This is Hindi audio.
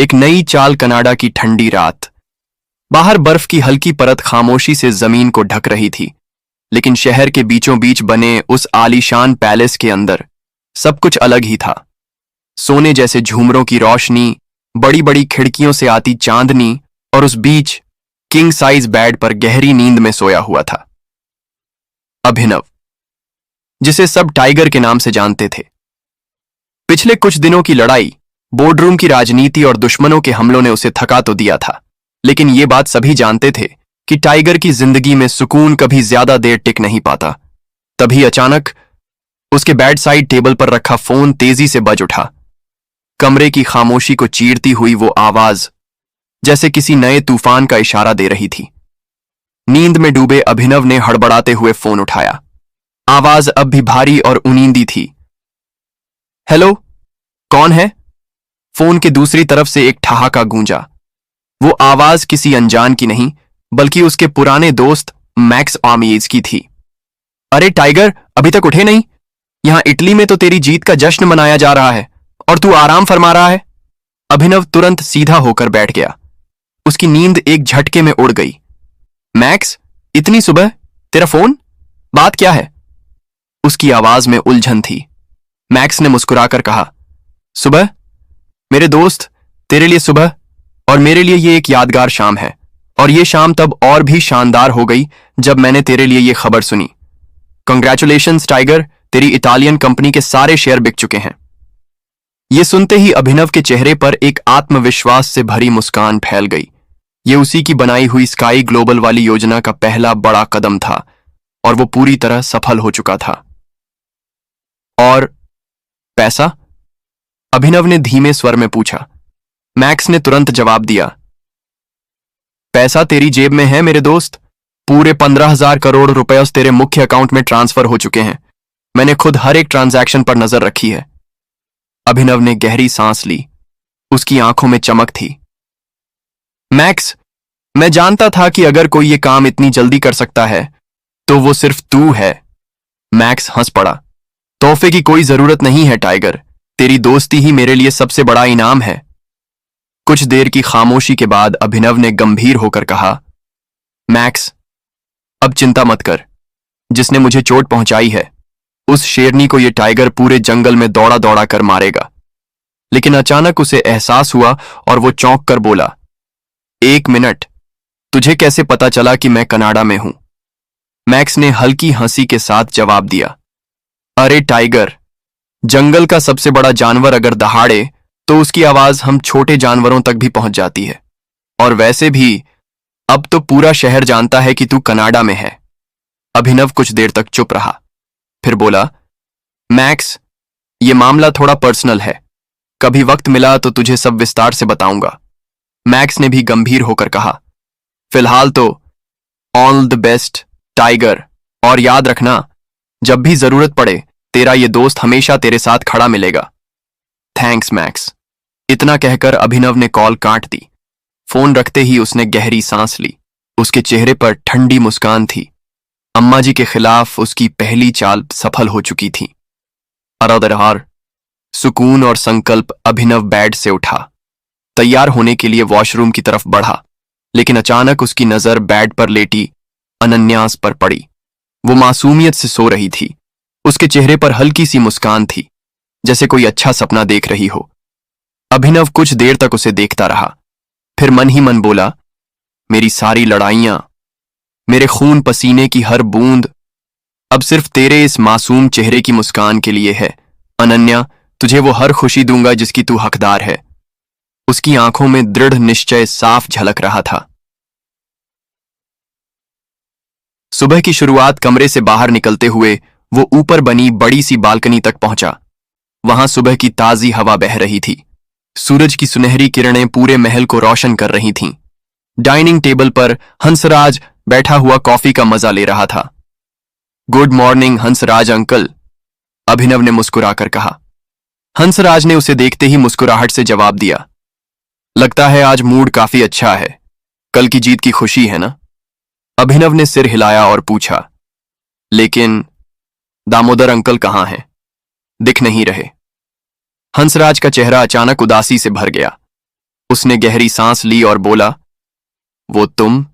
एक नई चाल कनाडा की ठंडी रात। बाहर बर्फ की हल्की परत खामोशी से जमीन को ढक रही थी, लेकिन शहर के बीचों बीच बने उस आलीशान पैलेस के अंदर सब कुछ अलग ही था। सोने जैसे झूमरों की रोशनी, बड़ी बड़ी खिड़कियों से आती चांदनी, और उस बीच किंग साइज बेड पर गहरी नींद में सोया हुआ था अभिनव, जिसे सब टाइगर के नाम से जानते थे। पिछले कुछ दिनों की लड़ाई, बोर्डरूम की राजनीति और दुश्मनों के हमलों ने उसे थका तो दिया था, लेकिन ये बात सभी जानते थे कि टाइगर की जिंदगी में सुकून कभी ज्यादा देर टिक नहीं पाता। तभी अचानक उसके बेड साइड टेबल पर रखा फोन तेजी से बज उठा। कमरे की खामोशी को चीरती हुई वो आवाज जैसे किसी नए तूफान का इशारा दे रही थी। नींद में डूबे अभिनव ने हड़बड़ाते हुए फोन उठाया। आवाज अब भी भारी और उनींदी थी। हेलो, कौन है? फोन के दूसरी तरफ से एक ठहाका गूंजा। वो आवाज किसी अनजान की नहीं, बल्कि उसके पुराने दोस्त मैक्स आमीज की थी। अरे टाइगर, अभी तक उठे नहीं? यहां इटली में तो तेरी जीत का जश्न मनाया जा रहा है और तू आराम फरमा रहा है। अभिनव तुरंत सीधा होकर बैठ गया। उसकी नींद एक झटके में उड़ गई। मैक्स, इतनी सुबह तेरा फोन? बात क्या है? उसकी आवाज में उलझन थी। मैक्स ने मुस्कुराकर कहा, सुबह मेरे दोस्त, तेरे लिए सुबह और मेरे लिए ये एक यादगार शाम है। और ये शाम तब और भी शानदार हो गई जब मैंने तेरे लिए ये खबर सुनी। कंग्रेचुलेशंस टाइगर, तेरी इटालियन कंपनी के सारे शेयर बिक चुके हैं। ये सुनते ही अभिनव के चेहरे पर एक आत्मविश्वास से भरी मुस्कान फैल गई। ये उसी की बनाई हुई स्काई ग्लोबल वाली योजना का पहला बड़ा कदम था और वो पूरी तरह सफल हो चुका था। और पैसा? अभिनव ने धीमे स्वर में पूछा। मैक्स ने तुरंत जवाब दिया, पैसा तेरी जेब में है मेरे दोस्त। पूरे 15,000 करोड़ रुपए तेरे मुख्य अकाउंट में ट्रांसफर हो चुके हैं। मैंने खुद हर एक ट्रांजैक्शन पर नजर रखी है। अभिनव ने गहरी सांस ली। उसकी आंखों में चमक थी। मैक्स, मैं जानता था कि अगर कोई ये काम इतनी जल्दी कर सकता है तो वो सिर्फ तू है। मैक्स हंस पड़ा। तोहफे की कोई जरूरत नहीं है टाइगर, तेरी दोस्ती ही मेरे लिए सबसे बड़ा इनाम है। कुछ देर की खामोशी के बाद अभिनव ने गंभीर होकर कहा, मैक्स, अब चिंता मत कर। जिसने मुझे चोट पहुंचाई है उस शेरनी को ये टाइगर पूरे जंगल में दौड़ा दौड़ा कर मारेगा। लेकिन अचानक उसे एहसास हुआ और वो चौंक कर बोला, एक मिनट, तुझे कैसे पता चला कि मैं कनाडा में हूं? मैक्स ने हल्की हंसी के साथ जवाब दिया, अरे टाइगर, जंगल का सबसे बड़ा जानवर अगर दहाड़े तो उसकी आवाज हम छोटे जानवरों तक भी पहुंच जाती है। और वैसे भी अब तो पूरा शहर जानता है कि तू कनाडा में है। अभिनव कुछ देर तक चुप रहा, फिर बोला, मैक्स, ये मामला थोड़ा पर्सनल है। कभी वक्त मिला तो तुझे सब विस्तार से बताऊंगा। मैक्स ने भी गंभीर होकर कहा, फिलहाल तो ऑल द बेस्ट टाइगर, और याद रखना, जब भी जरूरत पड़े तेरा ये दोस्त हमेशा तेरे साथ खड़ा मिलेगा। Thanks max. इतना कहकर अभिनव ने कॉल काट दी। फोन रखते ही उसने गहरी सांस ली। उसके चेहरे पर ठंडी मुस्कान थी। अम्मा जी के खिलाफ उसकी पहली चाल सफल हो चुकी थी। अरदरहार सुकून और संकल्प अभिनव बेड से उठा, तैयार होने के लिए वॉशरूम की तरफ बढ़ा, लेकिन अचानक उसकी नजर बेड पर लेटी अनन्यास पर पड़ी। वो मासूमियत से सो रही थी। उसके चेहरे पर हल्की सी मुस्कान थी, जैसे कोई अच्छा सपना देख रही हो। अभिनव कुछ देर तक उसे देखता रहा, फिर मन ही मन बोला, मेरी सारी लड़ाइयां, मेरे खून पसीने की हर बूंद अब सिर्फ तेरे इस मासूम चेहरे की मुस्कान के लिए है। अनन्या, तुझे वो हर खुशी दूंगा जिसकी तू हकदार है। उसकी आंखों में दृढ़ निश्चय साफ झलक रहा था। सुबह की शुरुआत कमरे से बाहर निकलते हुए वो ऊपर बनी बड़ी सी बालकनी तक पहुंचा। वहां सुबह की ताजी हवा बह रही थी। सूरज की सुनहरी किरणें पूरे महल को रोशन कर रही थीं। डाइनिंग टेबल पर हंसराज बैठा हुआ कॉफी का मजा ले रहा था। गुड मॉर्निंग हंसराज अंकल, अभिनव ने मुस्कुराकर कहा। हंसराज ने उसे देखते ही मुस्कुराहट से जवाब दिया, लगता है आज मूड काफी अच्छा है। कल की जीत की खुशी है ना? अभिनव ने सिर हिलाया और पूछा, लेकिन दामोदर अंकल कहाँ हैं? दिख नहीं रहे। हंसराज का चेहरा अचानक उदासी से भर गया। उसने गहरी सांस ली और बोला, वो तुम?